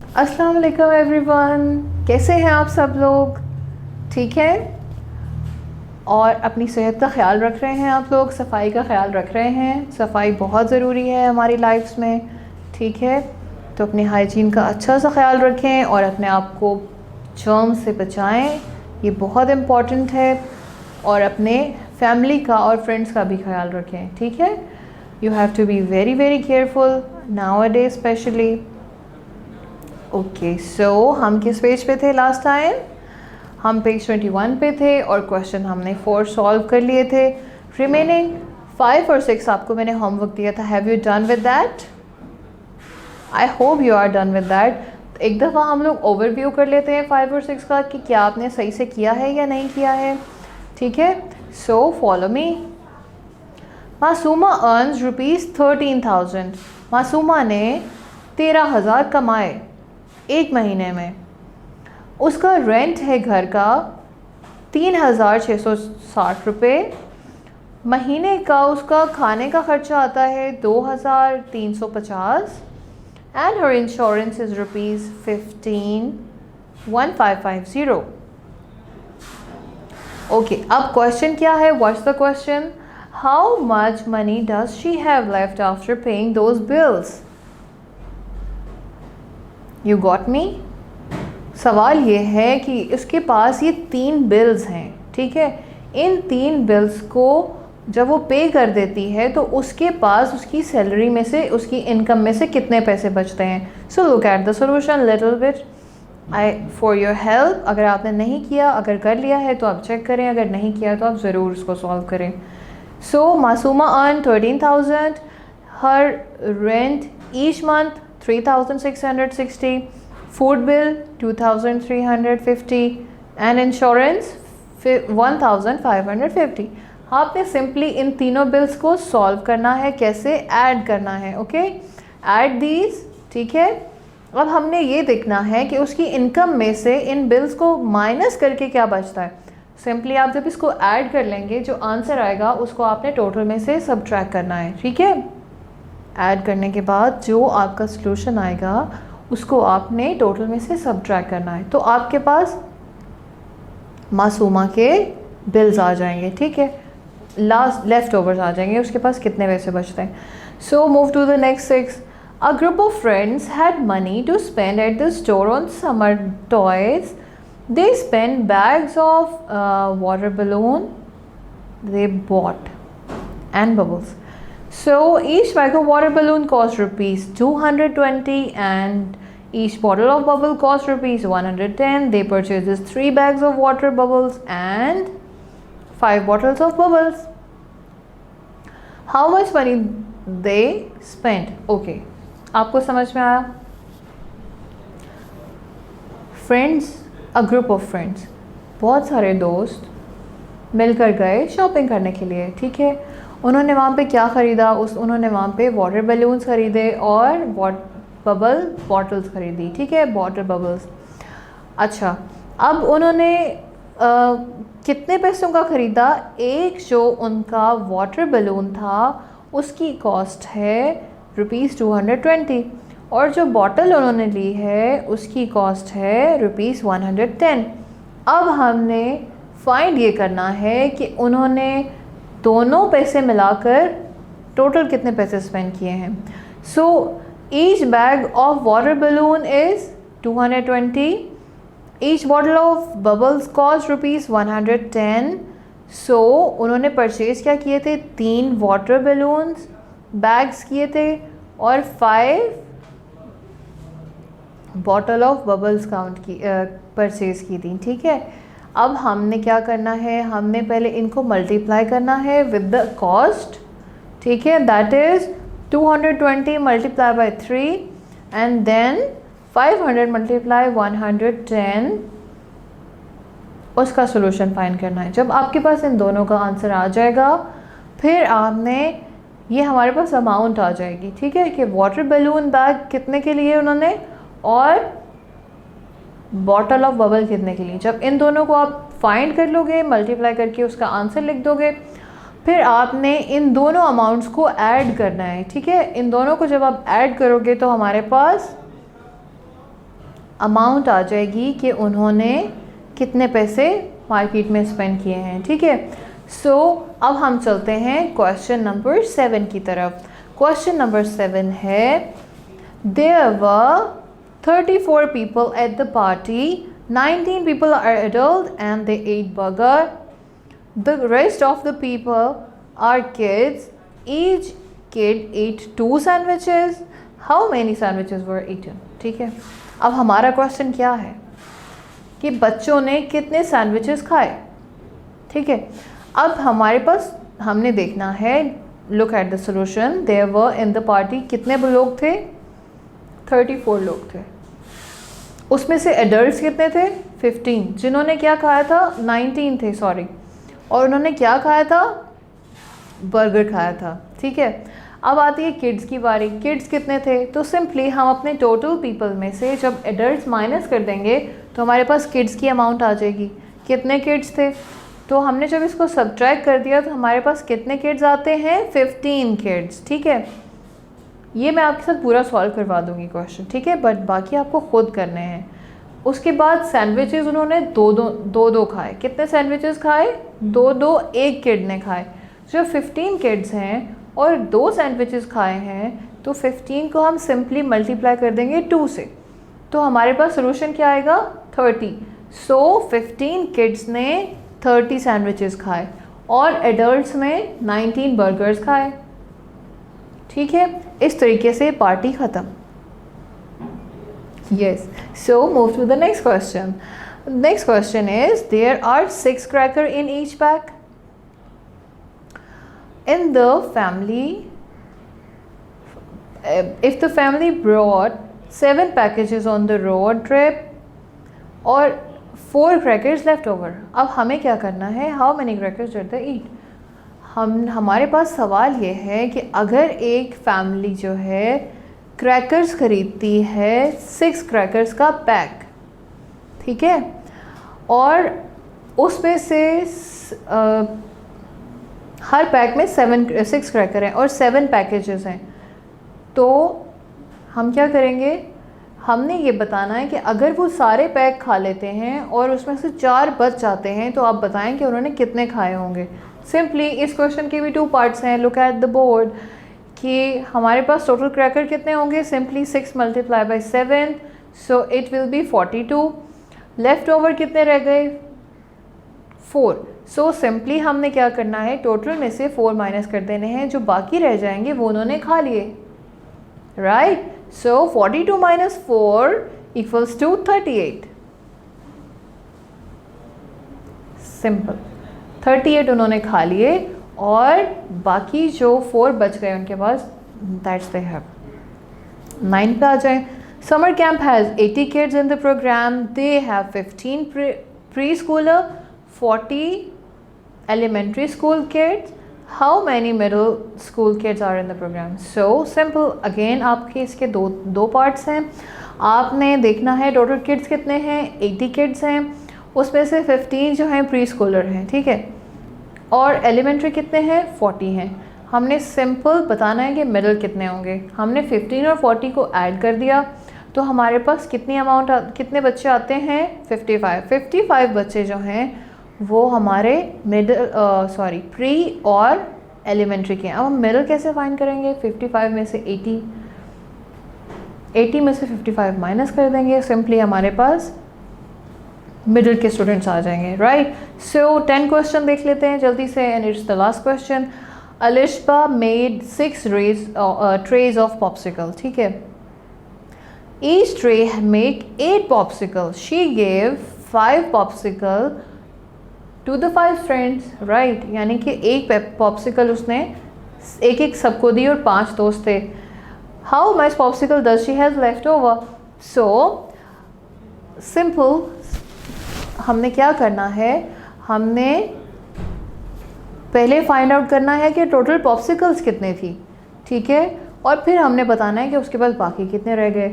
अस्सलाम वालेकुम एवरीवन, कैसे हैं आप सब लोग? ठीक है। और अपनी सेहत का ख्याल रख रहे हैं आप लोग, सफाई का ख्याल रख रहे हैं। सफाई बहुत ज़रूरी है हमारी लाइफ्स में, ठीक है। तो अपनी हाइजीन का अच्छा सा ख्याल रखें और अपने आप को जर्म से बचाएं, ये बहुत इम्पॉर्टेंट है। और अपने फैमिली का और फ्रेंड्स का भी ख्याल रखें, ठीक है। You have to be very very careful nowadays specially. Okay, so हम किस पेज पे थे लास्ट टाइम? हम पेज 21 पे थे और क्वेश्चन हमने 4 सॉल्व कर लिए थे। रिमेनिंग 5 और 6 आपको मैंने होमवर्क दिया था। Have you done with that? I hope you are done with that. एक दफ़ा हम लोग ओवरव्यू कर लेते हैं 5 और 6 का कि क्या आपने सही से किया है या नहीं किया है, ठीक है। So follow me. Masuma earns ₹13,000। Masuma ने 13,000 कमाए एक महीने में। उसका रेंट है घर का 3,660 रुपये। महीने का उसका खाने का खर्चा आता है 2,350 and her insurance is ₹15,150। Okay, अब क्वेश्चन क्या है? What's the question? How much money does she have left after paying those bills? You got me? सवाल ये है कि उसके पास ये 3 बिल्स हैं, ठीक है। इन 3 बिल्स को जब वो पे कर देती है तो उसके पास उसकी सैलरी में से, उसकी इनकम में से कितने पैसे बचते हैं। So look at the solution little bit I for your help. अगर आपने नहीं किया, अगर कर लिया है तो आप चेक करें, अगर नहीं किया तो आप ज़रूर उसको सॉल्व करें। So Masuma earn 13,000, her rent each month 3,660, food bill 2,350 and insurance 1,550। आपने सिंपली इन तीनों बिल्स को सॉल्व करना है। कैसे? ऐड करना है। ओके, ऐड दीज, ठीक है। अब हमने ये देखना है कि उसकी इनकम में से इन बिल्स को माइनस करके क्या बचता है। सिंपली आप जब इसको ऐड कर लेंगे, जो आंसर आएगा उसको आपने टोटल में से सबट्रैक्ट करना है, ठीक है। ऐड करने के बाद जो आपका सॉल्यूशन आएगा उसको आपने टोटल में से सबट्रैक्ट करना है। तो आपके पास मासूमा के बिल्स आ जाएंगे, ठीक है। लास्ट लेफ्ट ओवर्स आ जाएंगे, उसके पास कितने पैसे बचते हैं। So move to the next 6। A group of friends had money to spend at the store on summer toys. They spend bags of water balloon they bought and bubbles. So each bag of water balloon cost ₹220 and each bottle of bubble cost ₹110. They purchases 3 bags of water bubbles and 5 bottles of bubbles. How much money they spent? Okay, आपको समझ में आया? Friends, a group of friends, बहुत सारे दोस्त मिलकर गए shopping करने के लिए, ठीक है। उन्होंने वहाँ पे क्या ख़रीदा? उन्होंने वहाँ पे वाटर बलून्स ख़रीदे और बबल बॉटल्स ख़रीदी, ठीक है, वाटर बबल्स। अच्छा, अब उन्होंने कितने पैसों का ख़रीदा? एक जो उनका वाटर बलून था उसकी कॉस्ट है ₹220 और जो बॉटल उन्होंने ली है उसकी कॉस्ट है ₹110। अब हमने फाइंड ये करना है कि उन्होंने दोनों पैसे मिलाकर टोटल कितने पैसे स्पेंड किए हैं। So each bag of water balloon is 220, each bottle of bubbles cost ₹110। सो उन्होंने परचेज़ क्या किए थे? 3 वाटर बलून्स बैग्स किए थे और 5 बॉटल ऑफ बबल्स काउंट की परचेज़ की थी, ठीक है। अब हमने क्या करना है? हमने पहले इनको मल्टीप्लाई करना है विद द कॉस्ट, ठीक है। That is 220 multiply by 3 and then 500 multiply 110, उसका सोल्यूशन फाइंड करना है। जब आपके पास इन दोनों का आंसर आ जाएगा फिर आपने ये हमारे पास अमाउंट आ जाएगी, ठीक है, कि वाटर बलून बैग कितने के लिए उन्होंने और बॉटल ऑफ बबल कितने के लिए। जब इन दोनों को आप फाइंड कर लोगे, मल्टीप्लाई करके उसका आंसर लिख दोगे, फिर आपने इन दोनों अमाउंट्स को ऐड करना है, ठीक है। इन दोनों को जब आप ऐड करोगे तो हमारे पास अमाउंट आ जाएगी कि उन्होंने कितने पैसे मार्केट में स्पेंड किए हैं, ठीक है। सो अब हम चलते हैं क्वेश्चन नंबर 7 की तरफ। क्वेश्चन नंबर 7 है, there were 34 people at the party, 19 people are adult and they ate burger, the rest of the people are kids, each kid ate 2 sandwiches, how many sandwiches were eaten? ठीक है, अब हमारा question क्या है कि बच्चों ने कितने सैंडविचेस खाए, ठीक है। अब हमारे पास हमने देखना है, look at the solution. There were in the party कितने लोग थे? 34 लोग थे। उसमें से एडल्ट्स कितने थे? 15। जिन्होंने क्या खाया था? 19 थे, सॉरी। और उन्होंने क्या खाया था? बर्गर खाया था, ठीक है। अब आती है किड्स की बारी। किड्स कितने थे? तो सिंपली हम अपने टोटल पीपल में से जब एडल्ट्स माइनस कर देंगे तो हमारे पास किड्स की अमाउंट आ जाएगी। कितने किड्स थे? तो हमने जब इसको सब्ट्रैक्ट कर दिया तो हमारे पास कितने किड्स आते हैं? 15 किड्स, ठीक है। ये मैं आपके साथ पूरा सॉल्व करवा दूंगी क्वेश्चन, ठीक है, बट बाकी आपको खुद करने हैं। उसके बाद सैंडविचेस उन्होंने दो खाए। कितने सैंडविचेस खाए? 2 एक किड ने खाए। जो 15 किड्स हैं और 2 सैंडविचेस खाए हैं तो 15 को हम सिंपली मल्टीप्लाई कर देंगे 2 से, तो हमारे पास सोल्यूशन क्या आएगा? 30। सो 15 किड्स ने 30 सैंडविचेस खाए और एडल्ट्स में 19 बर्गर्स खाए, ठीक है। इस तरीके से पार्टी ख़त्म। Yes, so move to the next question. Next question is, there are 6 crackers in each pack. In the family, if the family brought 7 packages on the road trip और 4 crackers left over, अब हमें क्या करना है? How many crackers did they eat? हमारे पास सवाल ये है कि अगर एक फैमिली जो है क्रैकर्स खरीदती है 6 क्रैकर्स का पैक, ठीक है, और उसमें से हर पैक में 6 क्रैकर हैं और 7 पैकेजेस हैं, तो हम क्या करेंगे? हमने ये बताना है कि अगर वो सारे पैक खा लेते हैं और उसमें से 4 बच जाते हैं तो आप बताएं कि उन्होंने कितने खाए होंगे। सिंपली इस क्वेश्चन के भी 2 पार्ट्स हैं। लुक एट द बोर्ड कि हमारे पास टोटल क्रैकर कितने होंगे? Simply 6 multiply by 7, so it will be 42। Left over कितने रह गए? 4। सो सिंपली हमने क्या करना है? टोटल में से 4 माइनस कर देने हैं, जो बाकी रह जाएंगे वो उन्होंने खा लिए, right. So 42 minus 4 equals to 38। Simple, 38 उन्होंने खा लिए और बाकी जो 4 बच गए उनके पास, दैट्स दे हैव। 9 पे आ जाए। Summer camp has 80 kids in the program, they have 15 preschooler, 40 elementary school kids, how many middle school kids are in the program? So simple, again आपके इसके दो पार्ट्स हैं। आपने देखना है टोटल किड्स कितने हैं? 80 किड्स हैं, उसमें से 15 जो हैं प्री स्कूलर हैं, ठीक है, और एलिमेंट्री कितने हैं? 40 हैं। हमने सिंपल बताना है कि मिडल कितने होंगे। हमने 15 और 40 को ऐड कर दिया तो हमारे पास कितने बच्चे आते हैं? 55 बच्चे जो हैं वो हमारे प्री और एलिमेंट्री के हैं। अब हम मिडल कैसे फाइंड करेंगे? 55 में से 80 में से 55 माइनस कर देंगे, सिंपली हमारे पास मिडिल के स्टूडेंट्स आ जाएंगे, राइट। सो 10 क्वेश्चन देख लेते हैं जल्दी से, and it's the last question. Alishba made 6 trays of popsicle, ठीक है। Each tray make 8 popsicle, she gave 5 popsicle to the 5 friends, right. यानी कि एक पॉप्सिकल उसने एक सबको दी और 5 दोस्त थे। How much popsicle does she has left over? So simple, हमने क्या करना है? हमने पहले फाइंड आउट करना है कि टोटल पॉप्सिकल्स कितने थी, ठीक है, और फिर हमने बताना है कि उसके बाद बाकी कितने रह गए।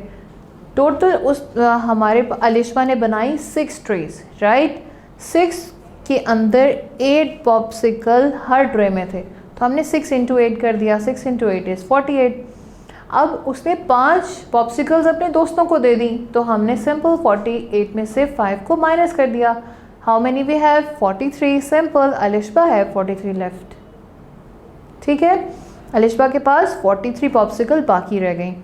टोटल हमारे अलिशबा ने बनाई 6 ट्रेज, राइट। 6 के अंदर 8 पॉप्सिकल हर ट्रे में थे, तो हमने 6 × 8 कर दिया। 6 × 8 इज़ 48। अब उसने 5 पॉप्सिकल्स अपने दोस्तों को दे दी, तो हमने सिंपल 48 में से 5 को माइनस कर दिया। How many we have? 43। Simple, Alishba have 43 left. ठीक है, अलिशबा के पास 43 पॉप्सिकल बाकी रह गई।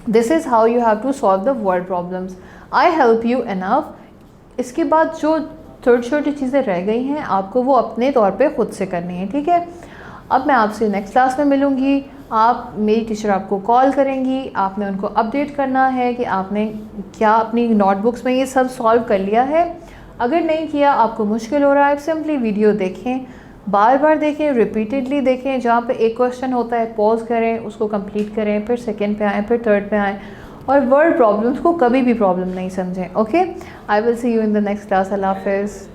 This is how you have to solve the word problems. I help you enough. इसके बाद जो छोटी छोटी चीज़ें रह गई हैं आपको वो अपने तौर पे ख़ुद से करनी है। ठीक है, अब मैं आपसे नेक्स्ट क्लास में मिलूँगी। आप, मेरी टीचर आपको कॉल करेंगी, आपने उनको अपडेट करना है कि आपने क्या अपनी नोटबुक्स में ये सब सॉल्व कर लिया है। अगर नहीं किया, आपको मुश्किल हो रहा है, सिंपली वीडियो देखें, बार बार देखें, रिपीटेडली देखें। जहाँ पे एक क्वेश्चन होता है पॉज करें, उसको कंप्लीट करें, फिर सेकंड पे आएँ, फिर थर्ड पे आएँ, और वर्ड प्रॉब्लम्स को कभी भी प्रॉब्लम नहीं समझें। Okay, I will see you in the next class. अल्लाह हाफिज़।